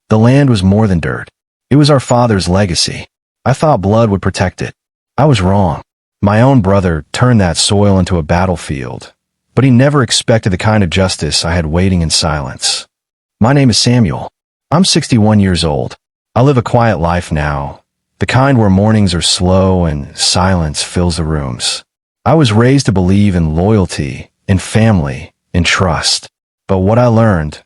The land was more than dirt. It was our father's legacy. I thought blood would protect it. I was wrong. My own brother turned that soil into a battlefield, but he never expected the kind of justice I had waiting in silence. My name is Samuel. I'm 61 years old. I live a quiet life now, the kind where mornings are slow and silence fills the rooms. I was raised to believe in loyalty, in family, in trust. But what I learned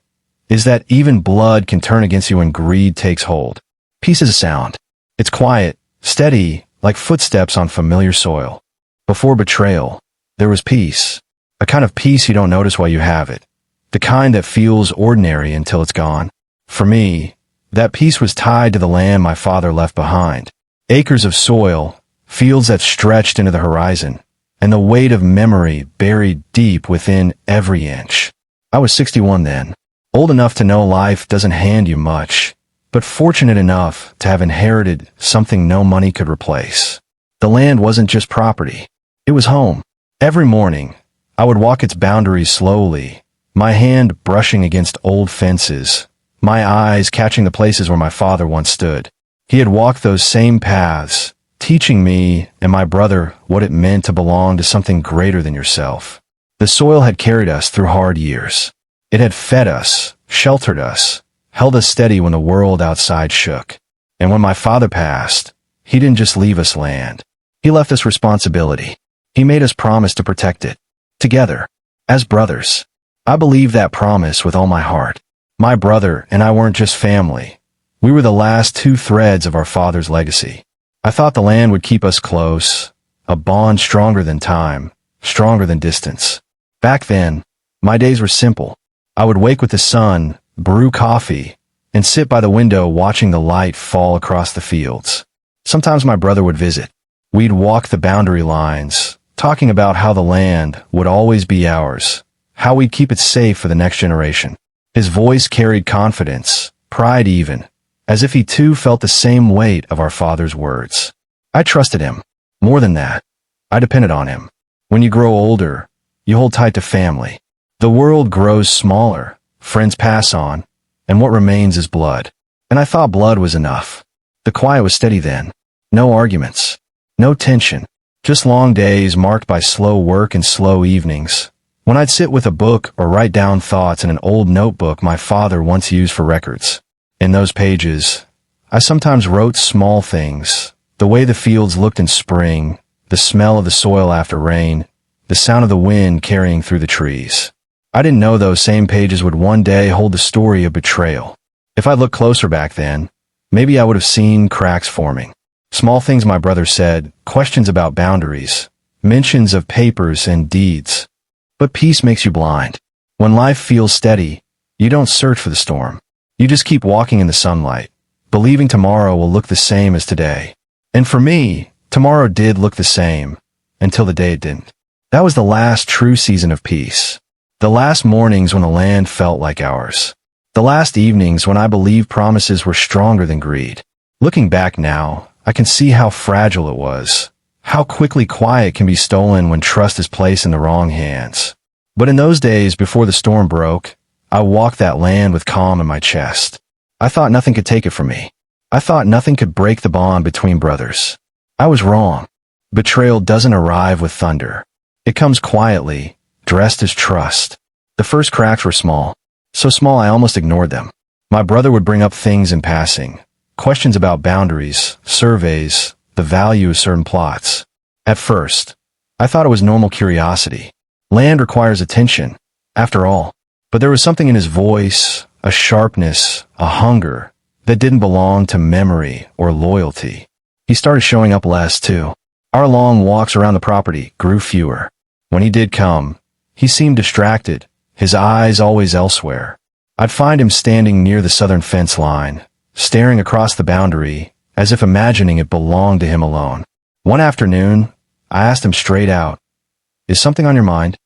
is that even blood can turn against you when greed takes hold. Peace is a sound. It's quiet, steady, like footsteps on familiar soil. Before betrayal, there was peace. A kind of peace you don't notice while you have it. The kind that feels ordinary until it's gone. For me, that peace was tied to the land my father left behind. Acres of soil, fields that stretched into the horizon, and the weight of memory buried deep within every inch. I was 61 then, old enough to know life doesn't hand you much, but fortunate enough to have inherited something no money could replace. The land wasn't just property. It was home. Every morning, I would walk its boundaries slowly, my hand brushing against old fences, my eyes catching the places where my father once stood. He had walked those same paths, teaching me and my brother what it meant to belong to something greater than yourself. The soil had carried us through hard years. It had fed us, sheltered us, held us steady when the world outside shook. And when my father passed, he didn't just leave us land. He left us responsibility. He made us promise to protect it. Together, as brothers. I believe that promise with all my heart. My brother and I weren't just family. We were the last two threads of our father's legacy. I thought the land would keep us close, a bond stronger than time, stronger than distance. Back then, my days were simple. I would wake with the sun, brew coffee, and sit by the window watching the light fall across the fields. Sometimes my brother would visit. We'd walk the boundary lines, talking about how the land would always be ours, how we'd keep it safe for the next generation. His voice carried confidence, pride even, as if he too felt the same weight of our father's words. I trusted him. More than that, I depended on him. When you grow older, you hold tight to family. The world grows smaller, friends pass on, and what remains is blood. And I thought blood was enough. The quiet was steady then. No arguments. No tension. Just long days marked by slow work and slow evenings, when I'd sit with a book or write down thoughts in an old notebook my father once used for records. In those pages, I sometimes wrote small things, the way the fields looked in spring, the smell of the soil after rain, the sound of the wind carrying through the trees. I didn't know those same pages would one day hold the story of betrayal. If I'd looked closer back then, maybe I would have seen cracks forming. Small things my brother said, questions about boundaries, mentions of papers and deeds. But peace makes you blind. When life feels steady, you don't search for the storm. You just keep walking in the sunlight, believing tomorrow will look the same as today. And for me, tomorrow did look the same, until the day it didn't. That was the last true season of peace. The last mornings when the land felt like ours. The last evenings when I believed promises were stronger than greed. Looking back now, I can see how fragile it was, how quickly quiet can be stolen when trust is placed in the wrong hands. But in those days before the storm broke, I walked that land with calm in my chest. I thought nothing could take it from me. I thought nothing could break the bond between brothers. I was wrong. Betrayal doesn't arrive with thunder. It comes quietly, dressed as trust. The first cracks were small, so small I almost ignored them. My brother would bring up things in passing, questions about boundaries, surveys, the value of certain plots. At first, I thought it was normal curiosity. Land requires attention, after all. But there was something in his voice, a sharpness, a hunger, that didn't belong to memory or loyalty. He started showing up less, too. Our long walks around the property grew fewer. When he did come, he seemed distracted, his eyes always elsewhere. I'd find him standing near the southern fence line, staring across the boundary, as if imagining it belonged to him alone. One afternoon, I asked him straight out, "Is something on your mind?"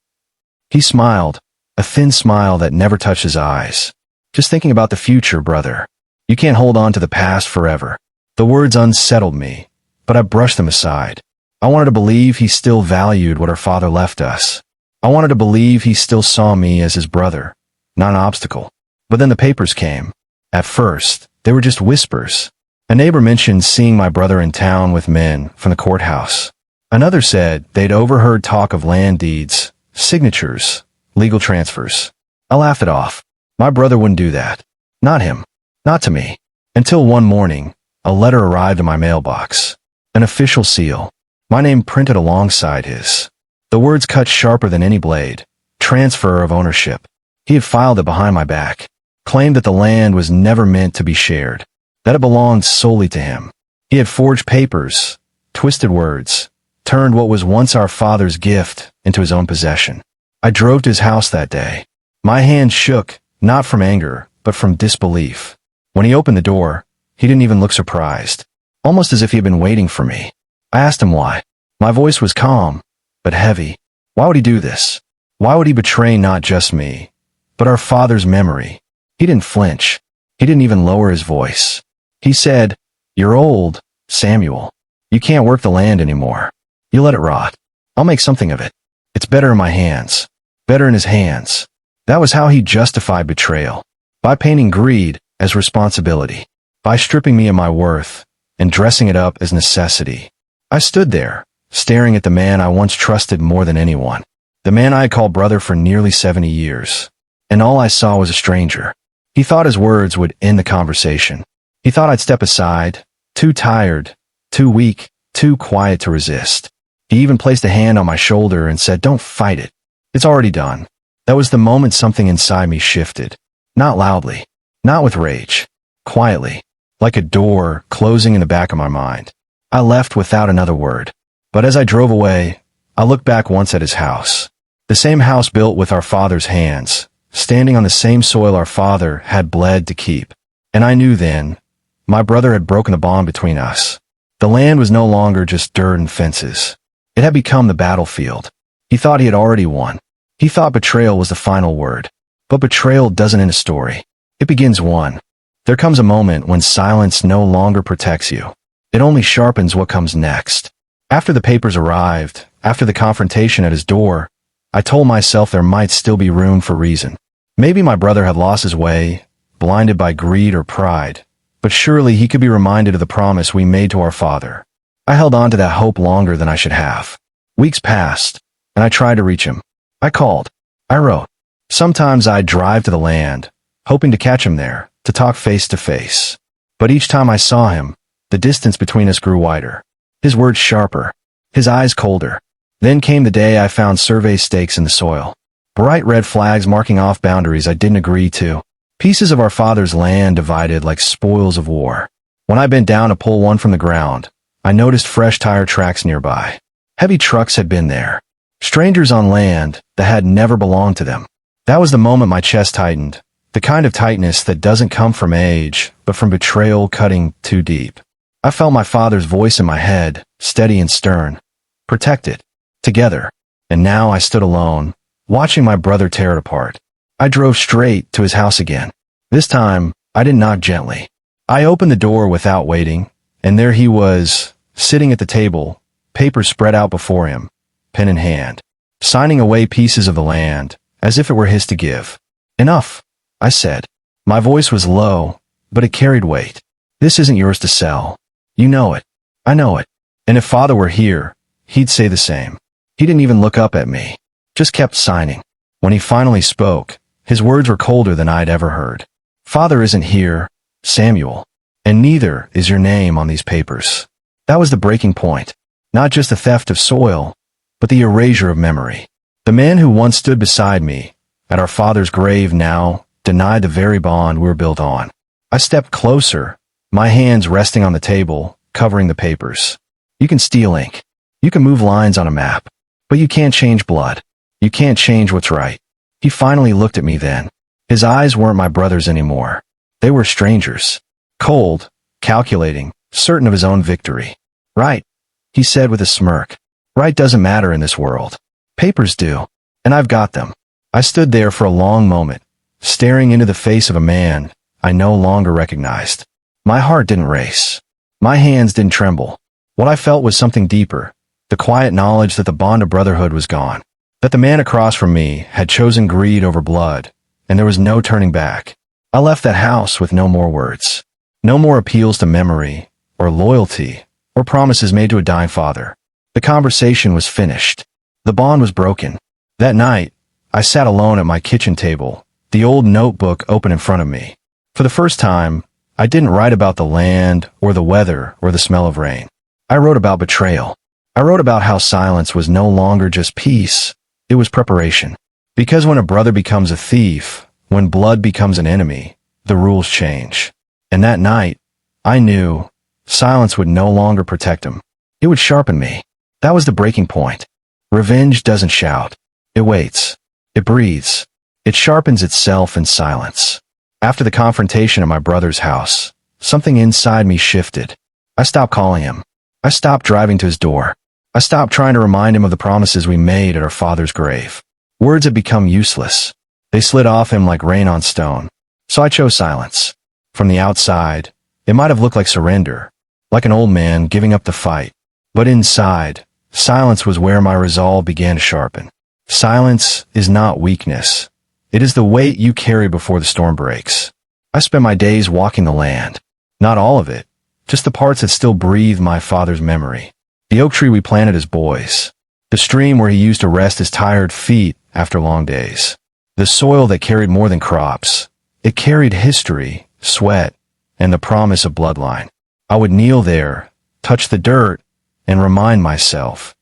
He smiled, a thin smile that never touched his eyes. "Just thinking about the future, brother. You can't hold on to the past forever." The words unsettled me, but I brushed them aside. I wanted to believe he still valued what our father left us. I wanted to believe he still saw me as his brother, not an obstacle. But then the papers came. At first, they were just whispers. A neighbor mentioned seeing my brother in town with men from the courthouse. Another said they'd overheard talk of land deeds, signatures, legal transfers. I laughed it off. My brother wouldn't do that. Not him. Not to me. Until one morning, a letter arrived in my mailbox. An official seal. My name printed alongside his. The words cut sharper than any blade. Transfer of ownership. He had filed it behind my back. Claimed that the land was never meant to be shared. That it belonged solely to him. He had forged papers, twisted words, turned what was once our father's gift into his own possession. I drove to his house that day. My hand shook, not from anger, but from disbelief. When he opened the door, he didn't even look surprised, almost as if he had been waiting for me. I asked him why. My voice was calm, but heavy. Why would he do this? Why would he betray not just me, but our father's memory? He didn't flinch. He didn't even lower his voice. He said, "You're old, Samuel. You can't work the land anymore. You let it rot. I'll make something of it. It's better in my hands. Better in his hands." That was how he justified betrayal. By painting greed as responsibility. By stripping me of my worth and dressing it up as necessity. I stood there, staring at the man I once trusted more than anyone. The man I had called brother for nearly 70 years. And all I saw was a stranger. He thought his words would end the conversation. He thought I'd step aside, too tired, too weak, too quiet to resist. He even placed a hand on my shoulder and said, "Don't fight it. It's already done." That was the moment something inside me shifted. Not loudly, not with rage, quietly, like a door closing in the back of my mind. I left without another word. But as I drove away, I looked back once at his house. The same house built with our father's hands, standing on the same soil our father had bled to keep. And I knew then, my brother had broken the bond between us. The land was no longer just dirt and fences. It had become the battlefield. He thought he had already won. He thought betrayal was the final word. But betrayal doesn't end a story. It begins one. There comes a moment when silence no longer protects you. It only sharpens what comes next. After the papers arrived, after the confrontation at his door, I told myself there might still be room for reason. Maybe my brother had lost his way, blinded by greed or pride, but surely he could be reminded of the promise we made to our father. I held on to that hope longer than I should have. Weeks passed, and I tried to reach him. I called. I wrote. Sometimes I'd drive to the land, hoping to catch him there, to talk face to face. But each time I saw him, the distance between us grew wider. His words sharper, his eyes colder. Then came the day I found survey stakes in the soil. Bright red flags marking off boundaries I didn't agree to. Pieces of our father's land divided like spoils of war. When I bent down to pull one from the ground, I noticed fresh tire tracks nearby. Heavy trucks had been there. Strangers on land that had never belonged to them. That was the moment my chest tightened, the kind of tightness that doesn't come from age, but from betrayal cutting too deep. I felt my father's voice in my head, steady and stern. Protected. Together. And now I stood alone, watching my brother tear it apart. I drove straight to his house again. This time, I didn't knock gently. I opened the door without waiting, and there he was, sitting at the table, papers spread out before him, pen in hand, signing away pieces of the land, as if it were his to give. "Enough," I said. My voice was low, but it carried weight. "This isn't yours to sell. You know it. I know it." And if father were here, he'd say the same. He didn't even look up at me, just kept signing. When he finally spoke, his words were colder than I'd ever heard. "Father isn't here, Samuel, and neither is your name on these papers." That was the breaking point. Not just the theft of soil, but the erasure of memory. The man who once stood beside me, at our father's grave now, denied the very bond we were built on. I stepped closer, my hands resting on the table, covering the papers. You can steal ink. You can move lines on a map. But you can't change blood. You can't change what's right. He finally looked at me then. His eyes weren't my brother's anymore. They were strangers. Cold, calculating, certain of his own victory. "Right," he said with a smirk. "Right doesn't matter in this world. Papers do. And I've got them." I stood there for a long moment, staring into the face of a man I no longer recognized. My heart didn't race. My hands didn't tremble. What I felt was something deeper, the quiet knowledge that the bond of brotherhood was gone, that the man across from me had chosen greed over blood, and there was no turning back. I left that house with no more words. No more appeals to memory, or loyalty, or promises made to a dying father. The conversation was finished. The bond was broken. That night, I sat alone at my kitchen table, the old notebook open in front of me. For the first time, I didn't write about the land, or the weather, or the smell of rain. I wrote about betrayal. I wrote about how silence was no longer just peace, it was preparation. Because when a brother becomes a thief, when blood becomes an enemy, the rules change. And that night, I knew silence would no longer protect him. It would sharpen me. That was the breaking point. Revenge doesn't shout. It waits. It breathes. It sharpens itself in silence. After the confrontation at my brother's house, something inside me shifted. I stopped calling him. I stopped driving to his door. I stopped trying to remind him of the promises we made at our father's grave. Words had become useless. They slid off him like rain on stone. So I chose silence. From the outside, it might have looked like surrender, like an old man giving up the fight. But inside, silence was where my resolve began to sharpen. Silence is not weakness. It is the weight you carry before the storm breaks. I spent my days walking the land. Not all of it, just the parts that still breathe my father's memory. The oak tree we planted as boys. The stream where he used to rest his tired feet after long days. The soil that carried more than crops. It carried history, sweat, and the promise of bloodline. I would kneel there, touch the dirt, and remind myself,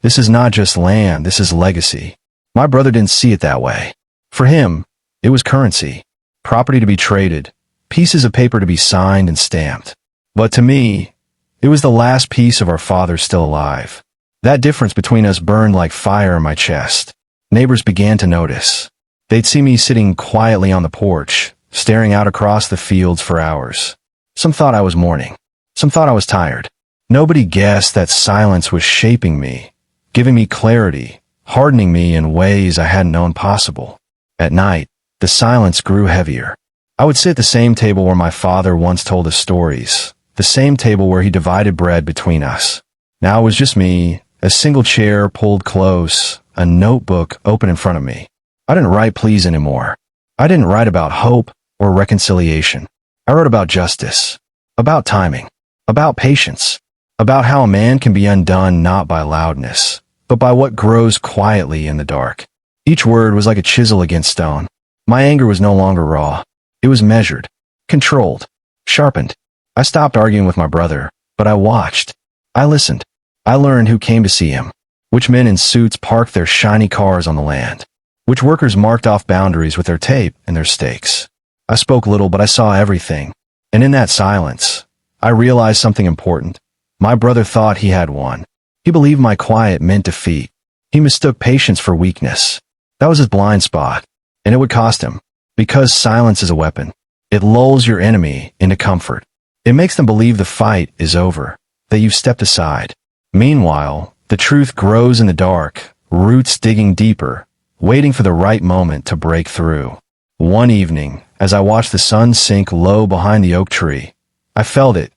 this is not just land, this is legacy. My brother didn't see it that way. For him, it was currency, property to be traded, pieces of paper to be signed and stamped. But to me, it was the last piece of our father still alive. That difference between us burned like fire in my chest. Neighbors began to notice. They'd see me sitting quietly on the porch, staring out across the fields for hours. Some thought I was mourning. Some thought I was tired. Nobody guessed that silence was shaping me, giving me clarity, hardening me in ways I hadn't known possible. At night, the silence grew heavier. I would sit at the same table where my father once told us stories, the same table where he divided bread between us. Now it was just me, a single chair pulled close, a notebook open in front of me. I didn't write pleas anymore. I didn't write about hope or reconciliation. I wrote about justice, about timing, about patience, about how a man can be undone not by loudness, but by what grows quietly in the dark. Each word was like a chisel against stone. My anger was no longer raw. It was measured, controlled, sharpened. I stopped arguing with my brother, but I watched. I listened. I learned who came to see him, which men in suits parked their shiny cars on the land, which workers marked off boundaries with their tape and their stakes. I spoke little, but I saw everything. And in that silence, I realized something important. My brother thought he had won. He believed my quiet meant defeat. He mistook patience for weakness. That was his blind spot, and it would cost him. Because silence is a weapon. It lulls your enemy into comfort. It makes them believe the fight is over, that you've stepped aside. Meanwhile, the truth grows in the dark, roots digging deeper, waiting for the right moment to break through. One evening, as I watched the sun sink low behind the oak tree, I felt it,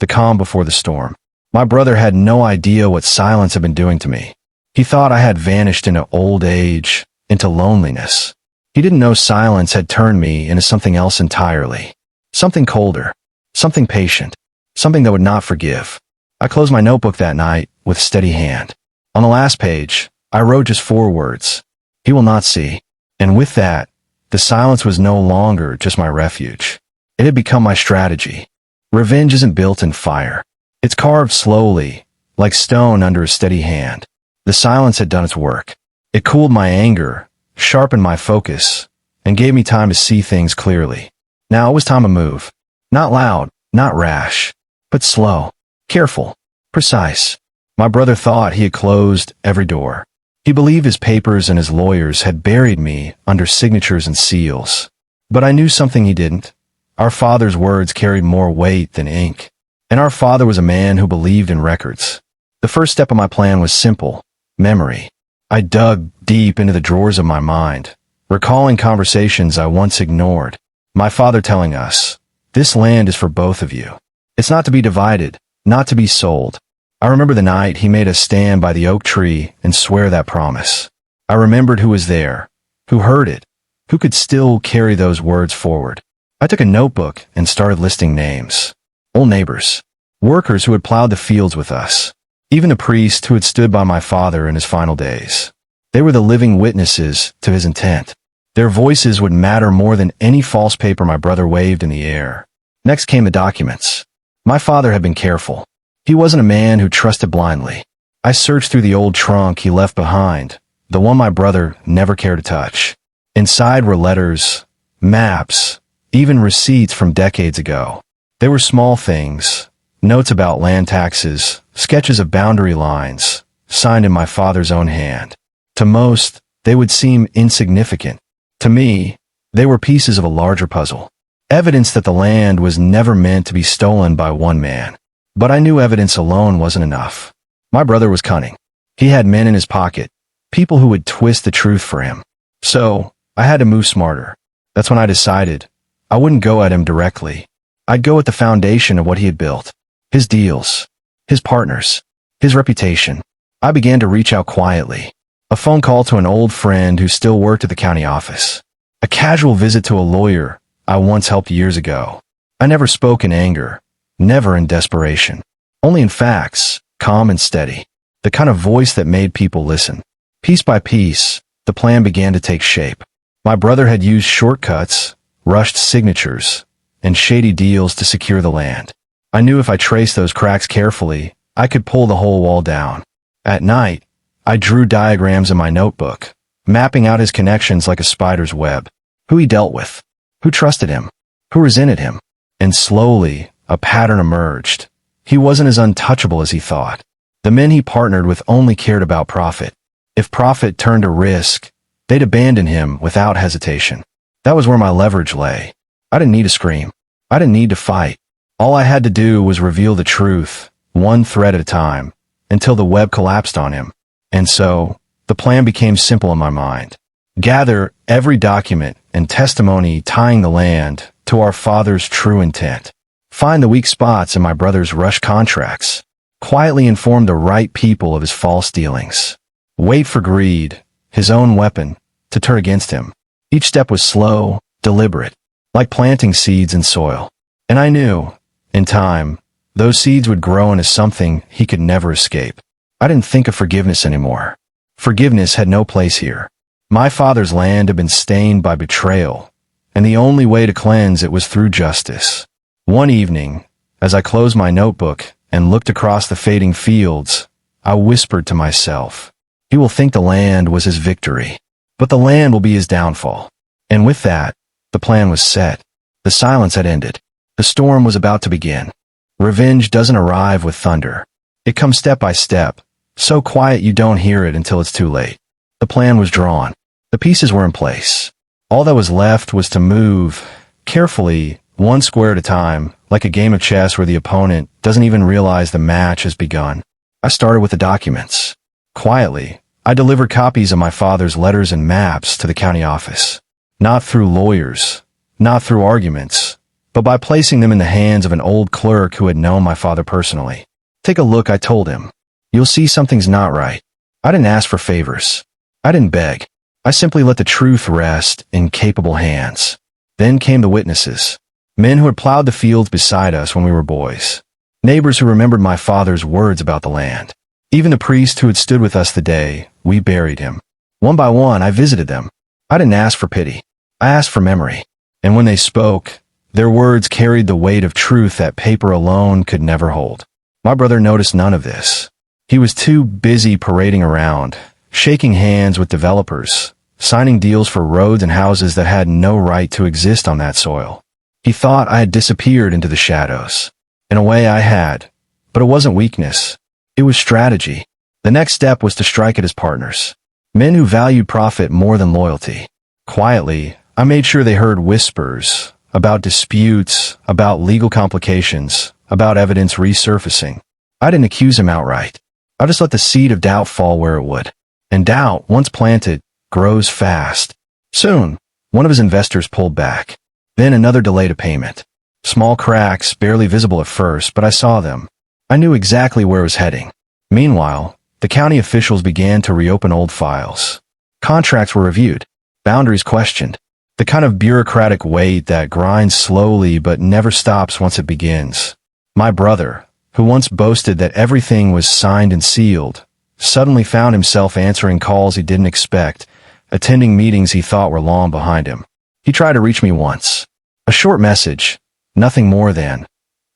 the calm before the storm. My brother had no idea what silence had been doing to me. He thought I had vanished into old age, into loneliness. He didn't know silence had turned me into something else entirely. Something colder, something patient, something that would not forgive. I closed my notebook that night with steady hand. On the last page, I wrote just 4 words. He will not see. And with that, the silence was no longer just my refuge. It had become my strategy. Revenge isn't built in fire. It's carved slowly, like stone under a steady hand. The silence had done its work. It cooled my anger, sharpened my focus, and gave me time to see things clearly. Now it was time to move. Not loud, not rash, but slow, careful, precise. My brother thought he had closed every door. He believed his papers and his lawyers had buried me under signatures and seals. But I knew something he didn't. Our father's words carried more weight than ink. And our father was a man who believed in records. The first step of my plan was simple: memory. I dug deep into the drawers of my mind, recalling conversations I once ignored. My father telling us, "This land is for both of you. It's not to be divided, not to be sold." I remember the night he made us stand by the oak tree and swear that promise. I remembered who was there, who heard it, who could still carry those words forward. I took a notebook and started listing names. Old neighbors. Workers who had plowed the fields with us. Even a priest who had stood by my father in his final days. They were the living witnesses to his intent. Their voices would matter more than any false paper my brother waved in the air. Next came the documents. My father had been careful. He wasn't a man who trusted blindly. I searched through the old trunk he left behind, the one my brother never cared to touch. Inside were letters, maps, even receipts from decades ago. They were small things, notes about land taxes, sketches of boundary lines, signed in my father's own hand. To most, they would seem insignificant. To me, they were pieces of a larger puzzle. Evidence that the land was never meant to be stolen by one man. But I knew evidence alone wasn't enough. My brother was cunning. He had men in his pocket, people who would twist the truth for him. So, I had to move smarter. That's when I decided I wouldn't go at him directly. I'd go at the foundation of what he had built. His deals, his partners, his reputation. I began to reach out quietly. A phone call to an old friend who still worked at the county office. A casual visit to a lawyer I once helped years ago. I never spoke in anger, never in desperation. Only in facts, calm and steady. The kind of voice that made people listen. Piece by piece, the plan began to take shape. My brother had used shortcuts, rushed signatures, and shady deals to secure the land. I knew if I traced those cracks carefully, I could pull the whole wall down. At night, I drew diagrams in my notebook, mapping out his connections like a spider's web. Who he dealt with, who trusted him, who resented him. And slowly, a pattern emerged. He wasn't as untouchable as he thought. The men he partnered with only cared about profit. If profit turned to risk, they'd abandon him without hesitation. That was where my leverage lay. I didn't need to scream. I didn't need to fight. All I had to do was reveal the truth, one thread at a time, until the web collapsed on him. And so, the plan became simple in my mind. Gather every document and testimony tying the land to our father's true intent. Find the weak spots in my brother's rush contracts. Quietly inform the right people of his false dealings. Wait for greed, his own weapon, to turn against him. Each step was slow, deliberate, like planting seeds in soil. And I knew, in time, those seeds would grow into something he could never escape. I didn't think of forgiveness anymore. Forgiveness had no place here. My father's land had been stained by betrayal, and the only way to cleanse it was through justice. One evening, as I closed my notebook and looked across the fading fields, I whispered to myself, he will think the land was his victory, but the land will be his downfall. And with that, the plan was set. The silence had ended. The storm was about to begin. Revenge doesn't arrive with thunder. It comes step by step, so quiet you don't hear it until it's too late. The plan was drawn. The pieces were in place. All that was left was to move, carefully, one square at a time, like a game of chess where the opponent doesn't even realize the match has begun. I started with the documents. Quietly, I delivered copies of my father's letters and maps to the county office. Not through lawyers, not through arguments, but by placing them in the hands of an old clerk who had known my father personally. Take a look, I told him. You'll see something's not right. I didn't ask for favors. I didn't beg. I simply let the truth rest in capable hands. Then came the witnesses. Men who had plowed the fields beside us when we were boys. Neighbors who remembered my father's words about the land. Even the priest who had stood with us the day we buried him. One by one, I visited them. I didn't ask for pity. I asked for memory. And when they spoke, their words carried the weight of truth that paper alone could never hold. My brother noticed none of this. He was too busy parading around, shaking hands with developers, signing deals for roads and houses that had no right to exist on that soil. He thought I had disappeared into the shadows. In a way I had, but it wasn't weakness. It was strategy. The next step was to strike at his partners. Men who valued profit more than loyalty. Quietly, I made sure they heard whispers about disputes, about legal complications, about evidence resurfacing. I didn't accuse him outright. I just let the seed of doubt fall where it would. And doubt, once planted, grows fast. Soon, one of his investors pulled back. Then another delayed a payment. Small cracks, barely visible at first, but I saw them. I knew exactly where it was heading. Meanwhile, the county officials began to reopen old files. Contracts were reviewed. Boundaries questioned. The The kind of bureaucratic weight that grinds slowly but never stops once it begins. My brother, who once boasted that everything was signed and sealed, suddenly found himself answering calls he didn't expect, attending meetings he thought were long behind him. He tried to reach me once. A short message, nothing more than,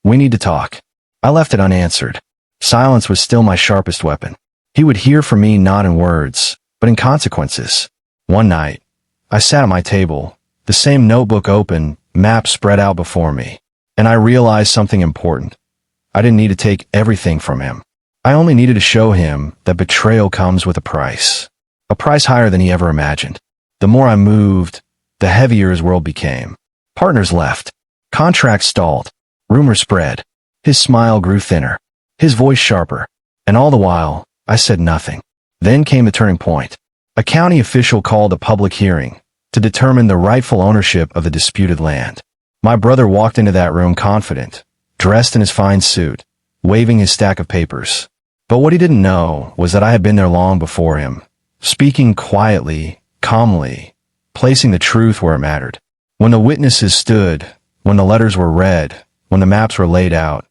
"We need to talk." I left it unanswered. Silence was still my sharpest weapon. He would hear from me not in words, but in consequences. One night, I sat at my table, the same notebook open, maps spread out before me, and I realized something important. I didn't need to take everything from him. I only needed to show him that betrayal comes with a price higher than he ever imagined. The more I moved, the heavier his world became. Partners left. Contracts stalled. Rumors spread. His smile grew thinner. His voice sharper. And all the while, I said nothing. Then came the turning point. A county official called a public hearing to determine the rightful ownership of the disputed land. My brother walked into that room confident, dressed in his fine suit, waving his stack of papers. But what he didn't know was that I had been there long before him, speaking quietly, calmly, placing the truth where it mattered. When the witnesses stood, when the letters were read, when the maps were laid out,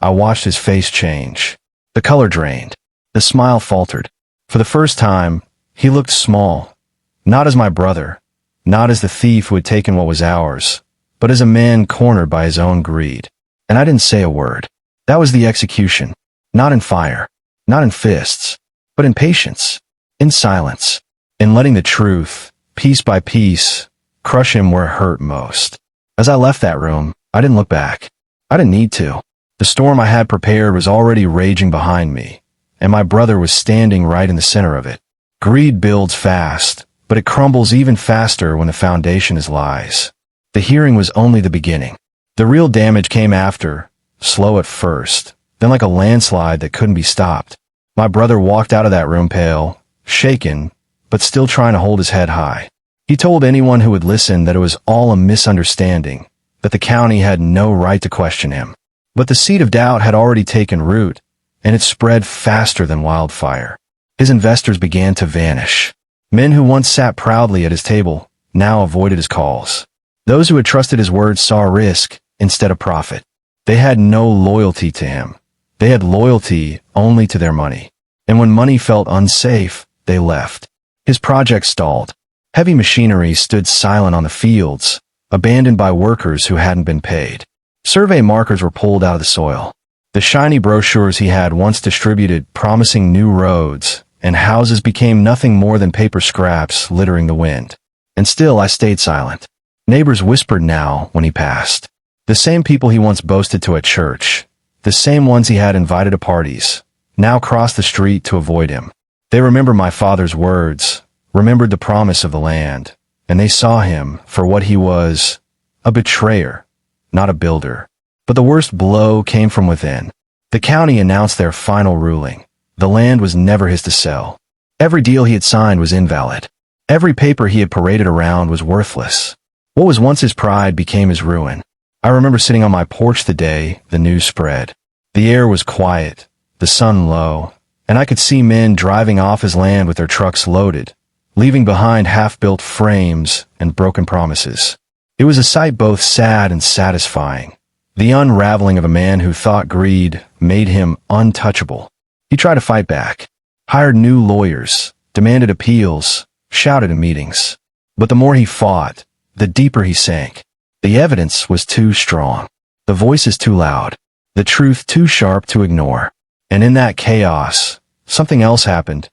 I watched his face change. The color drained. The smile faltered. For the first time, he looked small, not as my brother, not as the thief who had taken what was ours, but as a man cornered by his own greed. And I didn't say a word. That was the execution. Not in fire, not in fists, but in patience, in silence, in letting the truth, piece by piece, crush him where it hurt most. As I left that room, I didn't look back. I didn't need to. The storm I had prepared was already raging behind me, and my brother was standing right in the center of it. Greed builds fast, but it crumbles even faster when the foundation is lies. The hearing was only the beginning. The real damage came after, slow at first, then like a landslide that couldn't be stopped. My brother walked out of that room pale, shaken, but still trying to hold his head high. He told anyone who would listen that it was all a misunderstanding, that the county had no right to question him. But the seed of doubt had already taken root, and it spread faster than wildfire. His investors began to vanish. Men who once sat proudly at his table now avoided his calls. Those who had trusted his words saw risk instead of profit. They had no loyalty to him. They had loyalty only to their money. And when money felt unsafe, they left. His project stalled. Heavy machinery stood silent on the fields, abandoned by workers who hadn't been paid. Survey markers were pulled out of the soil. The shiny brochures he had once distributed promising new roads and houses became nothing more than paper scraps littering the wind. And still I stayed silent. Neighbors whispered now when he passed. The same people he once boasted to at church, the same ones he had invited to parties, now crossed the street to avoid him. They remembered my father's words, remembered the promise of the land, and they saw him for what he was, a betrayer, not a builder. But the worst blow came from within. The county announced their final ruling. The land was never his to sell. Every deal he had signed was invalid. Every paper he had paraded around was worthless. What was once his pride became his ruin. I remember sitting on my porch the day the news spread. The air was quiet, the sun low, and I could see men driving off his land with their trucks loaded, leaving behind half-built frames and broken promises. It was a sight both sad and satisfying. The unraveling of a man who thought greed made him untouchable. He tried to fight back, hired new lawyers, demanded appeals, shouted in meetings. But the more he fought, the deeper he sank. The evidence was too strong, the voices too loud, the truth too sharp to ignore. And in that chaos, something else happened.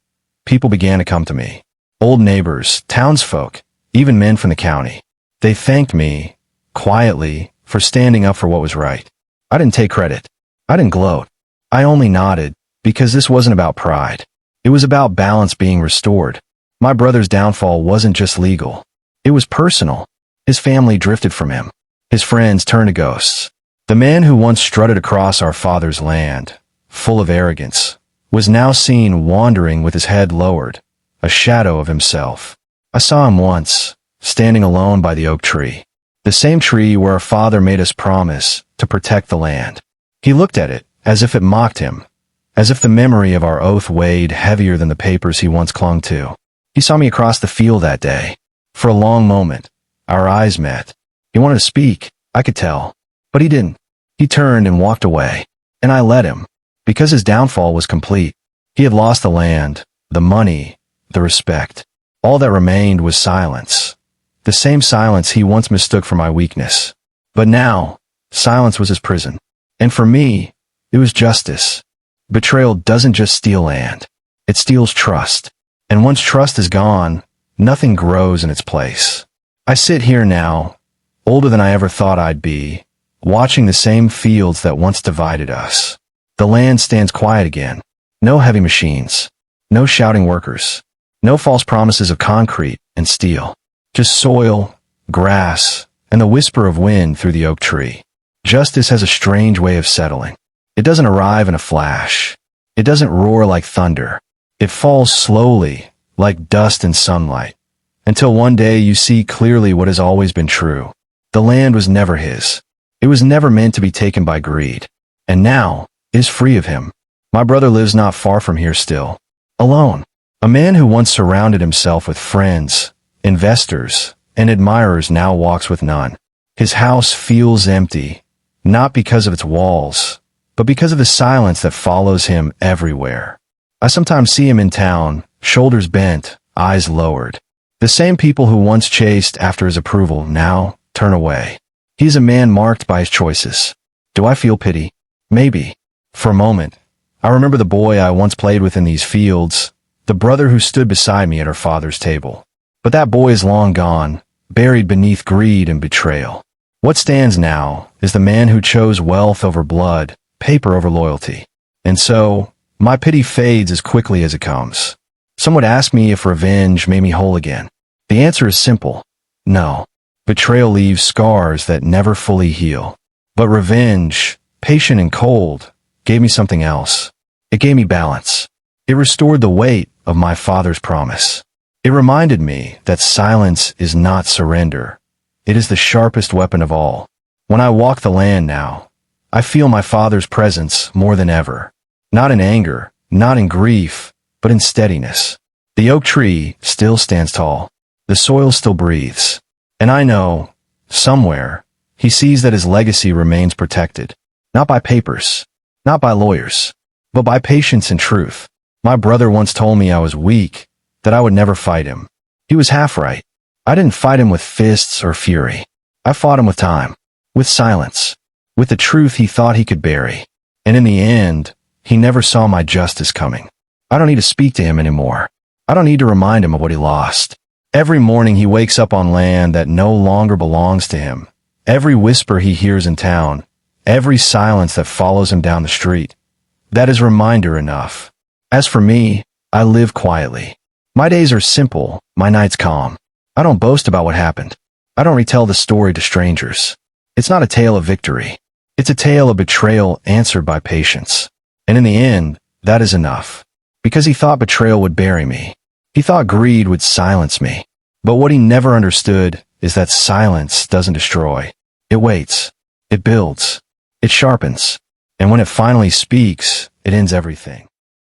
People began to come to me. Old neighbors, townsfolk, even men from the county. They thanked me, quietly, for standing up for what was right. I didn't take credit. I didn't gloat. I only nodded, because this wasn't about pride. It was about balance being restored. My brother's downfall wasn't just legal. It was personal. His family drifted from him. His friends turned to ghosts. The man who once strutted across our father's land, full of arrogance, was now seen wandering with his head lowered, a shadow of himself. I saw him once, standing alone by the oak tree. The same tree where our father made us promise to protect the land. He looked at it as if it mocked him, as if the memory of our oath weighed heavier than the papers he once clung to. He saw me across the field that day. For a long moment, Our eyes met. He wanted to speak, I could tell. But he didn't. He turned and walked away. And I let him. Because his downfall was complete. He had lost the land, the money, the respect. All that remained was silence. The same silence he once mistook for my weakness. But now, silence was his prison. And for me, it was justice. Betrayal doesn't just steal land. It steals trust. And once trust is gone, nothing grows in its place. I sit here now, older than I ever thought I'd be, watching the same fields that once divided us. The land stands quiet again. No heavy machines. No shouting workers. No false promises of concrete and steel. Just soil, grass, and the whisper of wind through the oak tree. Justice has a strange way of settling. It doesn't arrive in a flash. It doesn't roar like thunder. It falls slowly, like dust in sunlight, until one day you see clearly what has always been true. The land was never his. It was never meant to be taken by greed. And now, it is free of him. My brother lives not far from here still. Alone. A man who once surrounded himself with friends, investors, and admirers now walks with none. His house feels empty, not because of its walls, but because of the silence that follows him everywhere. I sometimes see him in town, shoulders bent, eyes lowered. The same people who once chased after his approval now turn away. He's a man marked by his choices. Do I feel pity? Maybe. For a moment. I remember the boy I once played with in these fields, the brother who stood beside me at our father's table. But that boy is long gone, buried beneath greed and betrayal. What stands now is the man who chose wealth over blood, paper over loyalty. And so, my pity fades as quickly as it comes. Some would ask me if revenge made me whole again. The answer is simple. No. Betrayal leaves scars that never fully heal. But revenge, patient and cold, gave me something else. It gave me balance. It restored the weight of my father's promise. It reminded me that silence is not surrender. It is the sharpest weapon of all. When I walk the land now, I feel my father's presence more than ever. Not in anger, not in grief, but in steadiness. The oak tree still stands tall. The soil still breathes. And I know, somewhere, he sees that his legacy remains protected. Not by papers, not by lawyers, but by patience and truth. My brother once told me I was weak, that I would never fight him. He was half right. I didn't fight him with fists or fury. I fought him with time, with silence, with the truth he thought he could bury. And in the end, he never saw my justice coming. I don't need to speak to him anymore. I don't need to remind him of what he lost. Every morning he wakes up on land that no longer belongs to him. Every whisper he hears in town, every silence that follows him down the street, that is reminder enough. As for me, I live quietly. My days are simple, my nights calm. I don't boast about what happened. I don't retell the story to strangers. It's not a tale of victory. It's a tale of betrayal answered by patience. And in the end, that is enough. Because he thought betrayal would bury me. He thought greed would silence me. But what he never understood is that silence doesn't destroy. It waits. It builds. It sharpens. And when it finally speaks, it ends everything.